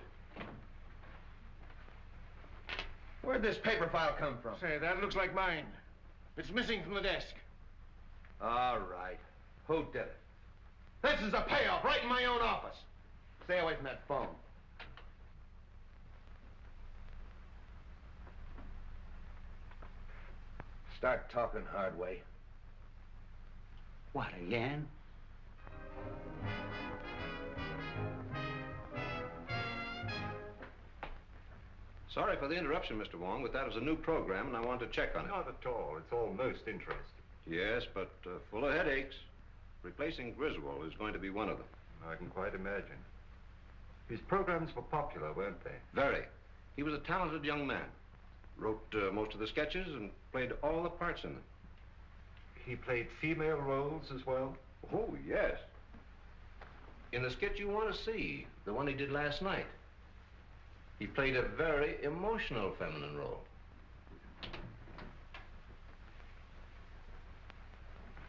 Where'd this paper file come from? Say, that looks like mine. It's missing from the desk. All right. Who did it? This is a payoff right in my own office. Stay away from that phone. Start talking, Hardway. What, again? Sorry for the interruption, Mr. Wong, but that was a new program, and I want to check on it. Not at all. It's all most interesting. Yes, but full of headaches. Replacing Griswold is going to be one of them. I can quite imagine. His programs were popular, weren't they? Very. He was a talented young man. Wrote most of the sketches and played all the parts in them. He played female roles as well? Oh, yes. In the sketch you want to see, the one he did last night, he played a very emotional feminine role.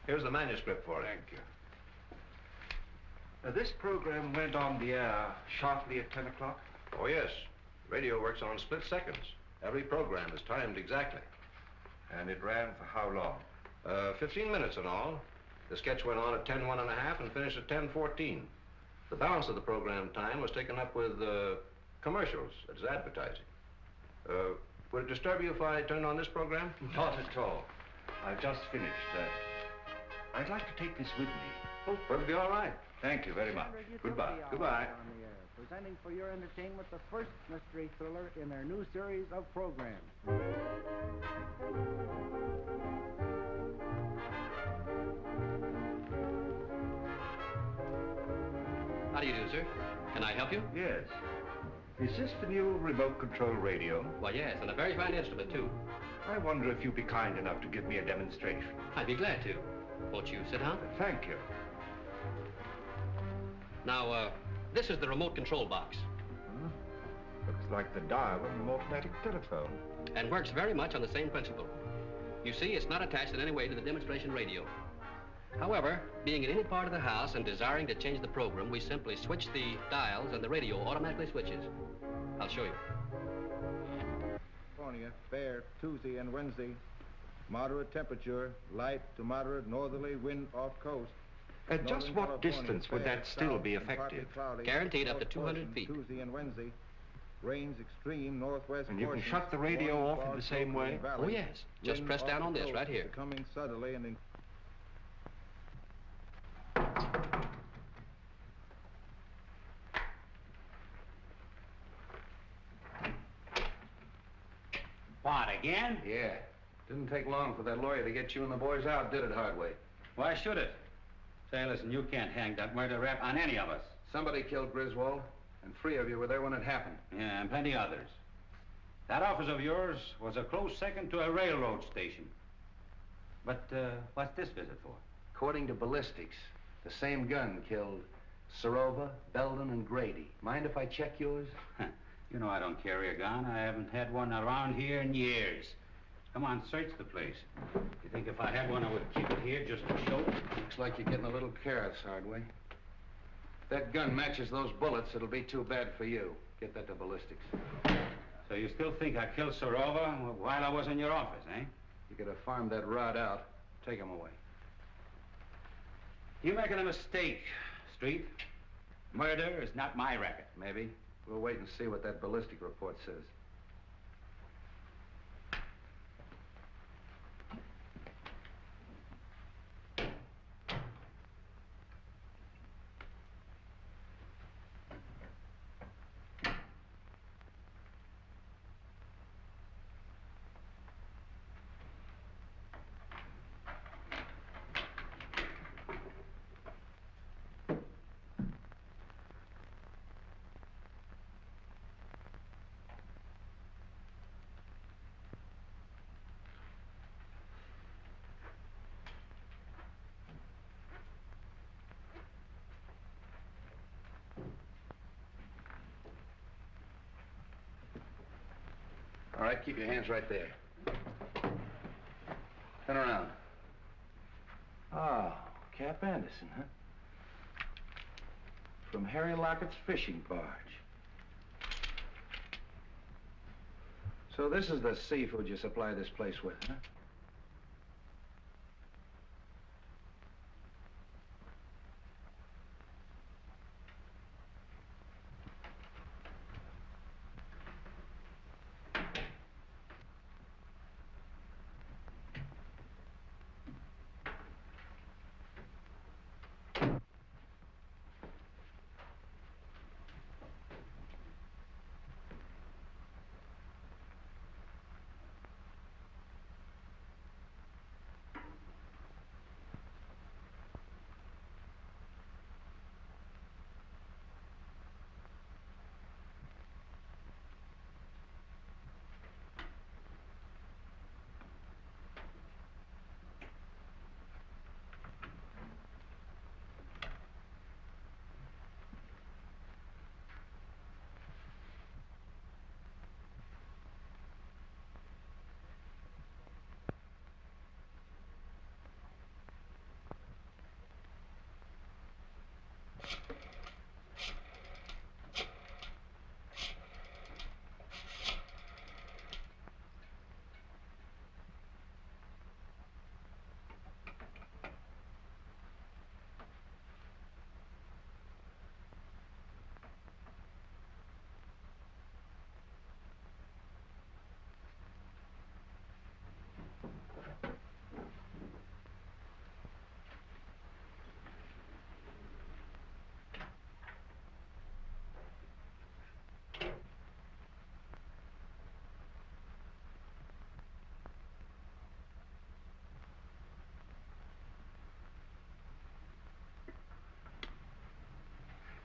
Here's the manuscript for it. Thank you. Now, this program went on the air sharply at 10 o'clock? Oh, yes. Radio works on split seconds. Every program is timed exactly. And it ran for how long? 15 minutes in all. The sketch went on at 10:01 and finished at 10:14. The balance of the program time was taken up with commercials. It's advertising. Would it disturb you if I turned on this program? Not at all. I've just finished. I'd like to take this with me. Oh, perfectly all right. Thank you very much. Goodbye. Goodbye. Presenting for your entertainment the first mystery thriller in their new series of programs. How do you do, sir? Can I help you? Yes. Is this the new remote control radio? Why, yes, and a very fine instrument, too. I wonder if you'd be kind enough to give me a demonstration. I'd be glad to. Won't you sit down? Thank you. Now, this is the remote control box. Looks like the dial of an automatic telephone. And works very much on the same principle. You see, it's not attached in any way to the demonstration radio. However, being in any part of the house and desiring to change the program, we simply switch the dials and the radio automatically switches. I'll show you. California, fair Tuesday and Wednesday. Moderate temperature, light to moderate northerly wind off coast. At just Northern what California, distance would fair that still south be and partly effective? cloudy, Guaranteed up to north 200 portion feet. Tuesday and Wednesday. Rains extreme northwest And you can portions, shut the radio warm off in fog the same floating way? in valleys, Oh, yes. Just wind press off down the on this coast right here. Becoming southerly and What, again? Yeah. Didn't take long for that lawyer to get you and the boys out, did it, Hardway? Why should it? Say, listen, you can't hang that murder rap on any of us. Somebody killed Griswold, and 3 of you were there when it happened. Yeah, and plenty others. That office of yours was a close second to a railroad station. But what's this visit for? According to ballistics, the same gun killed Sarova, Belden, and Grady. Mind if I check yours? You know I don't carry a gun. I haven't had one around here in years. Come on, search the place. You think if I had one, I would keep it here just to show? Looks like you're getting a little careless, Hardway. If that gun matches those bullets, it'll be too bad for you. Get that to ballistics. So you still think I killed Sarova while I was in your office, eh? You could have farmed that rod out. Take him away. You're making a mistake, Street. Murder is not my racket. Maybe. We'll wait and see what that ballistic report says. All right, keep your hands right there. Turn around. Oh, Cap Anderson, huh? From Harry Lockett's fishing barge. So this is the seafood you supply this place with, huh?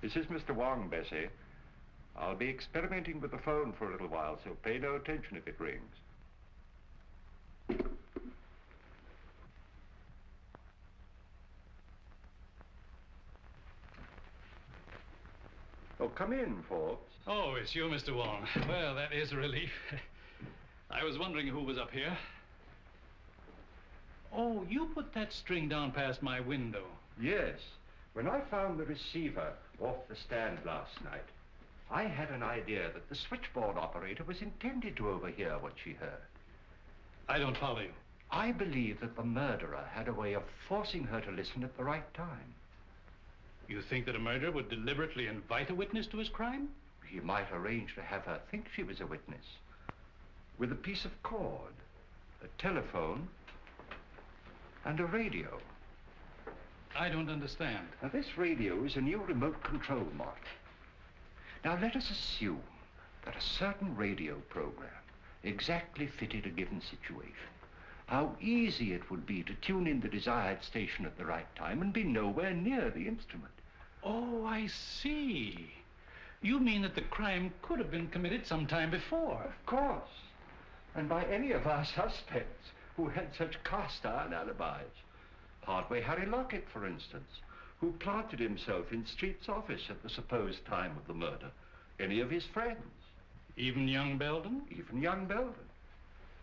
This is Mr. Wong, Bessie. I'll be experimenting with the phone for a little while, so pay no attention if it rings. Oh, come in, Forbes. Oh, it's you, Mr. Wong. Well, that is a relief. I was wondering who was up here. Oh, you put that string down past my window. Yes. When I found the receiver off the stand last night, I had an idea that the switchboard operator was intended to overhear what she heard. I don't follow you. I believe that the murderer had a way of forcing her to listen at the right time. You think that a murderer would deliberately invite a witness to his crime? He might arrange to have her think she was a witness. With a piece of cord, a telephone, and a radio. I don't understand. Now, this radio is a new remote control model. Now, let us assume that a certain radio program exactly fitted a given situation. How easy it would be to tune in the desired station at the right time and be nowhere near the instrument. Oh, I see. You mean that the crime could have been committed some time before? Of course. And by any of our suspects who had such cast-iron alibis. Partway Harry Lockett, for instance, who planted himself in Street's office at the supposed time of the murder. Any of his friends. Even young Belden? Even young Belden.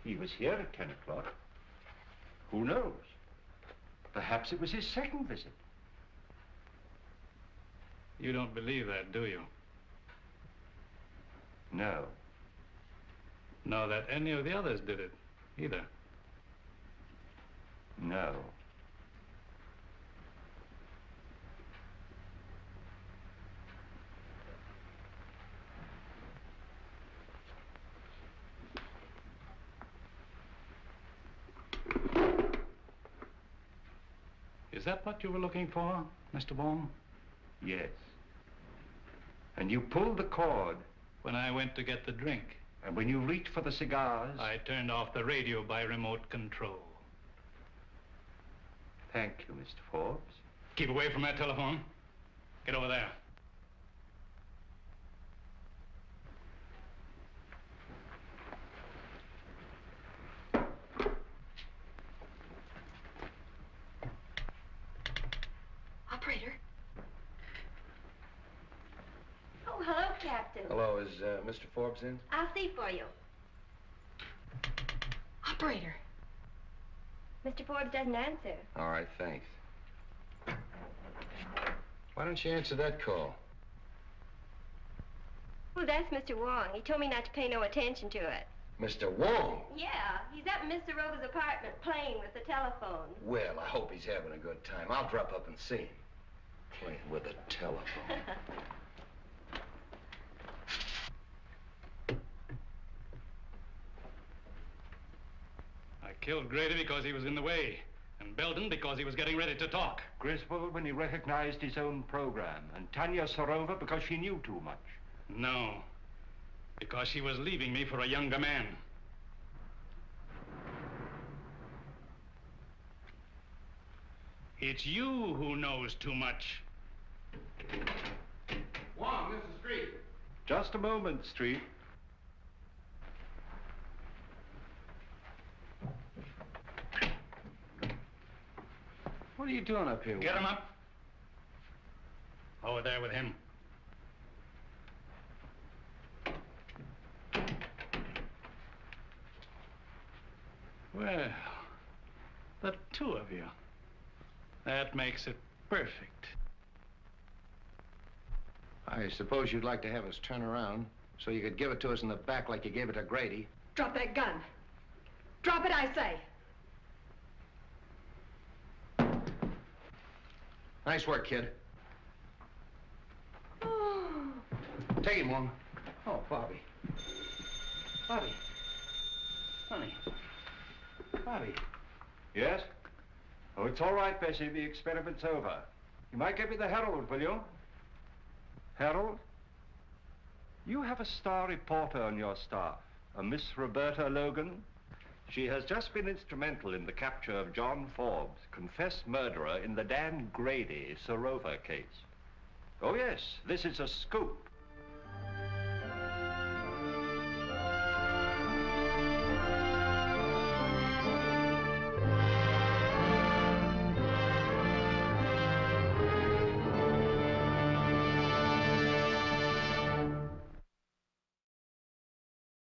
He was here at 10 o'clock. Who knows? Perhaps it was his second visit. You don't believe that, do you? No. Nor that any of the others did it, either? No. Is that what you were looking for, Mr. Baum? Yes. And you pulled the cord. When I went to get the drink. And when you reached for the cigars? I turned off the radio by remote control. Thank you, Mr. Forbes. Keep away from that telephone. Get over there. Operator. Oh, hello, Captain. Hello, is Mr. Forbes in? I'll see for you. Operator. Mr. Forbes doesn't answer. All right, thanks. Why don't you answer that call? Well, that's Mr. Wong. He told me not to pay no attention to it. Mr. Wong? Yeah, he's up in Mr. Rover's apartment playing with the telephone. Well, I hope he's having a good time. I'll drop up and see him. Playing with a telephone. I killed Grady because he was in the way, and Belden because he was getting ready to talk. Griswold when he recognized his own program, and Tanya Sarova because she knew too much. No, because she was leaving me for a younger man. It's you who knows too much. Wong, this is Street. Just a moment, Street. What are you doing up here? Get him up. Over there with him. Well, the two of you. That makes it perfect. I suppose you'd like to have us turn around so you could give it to us in the back like you gave it to Grady. Drop that gun. Drop it, I say. Nice work, kid. Take him, Wong. Oh, Bobby. Bobby. Honey. Bobby. Yes? Oh, it's all right, Bessie. The experiment's over. You might give me the Herald, will you? Herald? You have a star reporter on your staff, a Miss Roberta Logan. She has just been instrumental in the capture of John Forbes, confessed murderer in the Dan Grady Sarova case. Oh, yes, this is a scoop.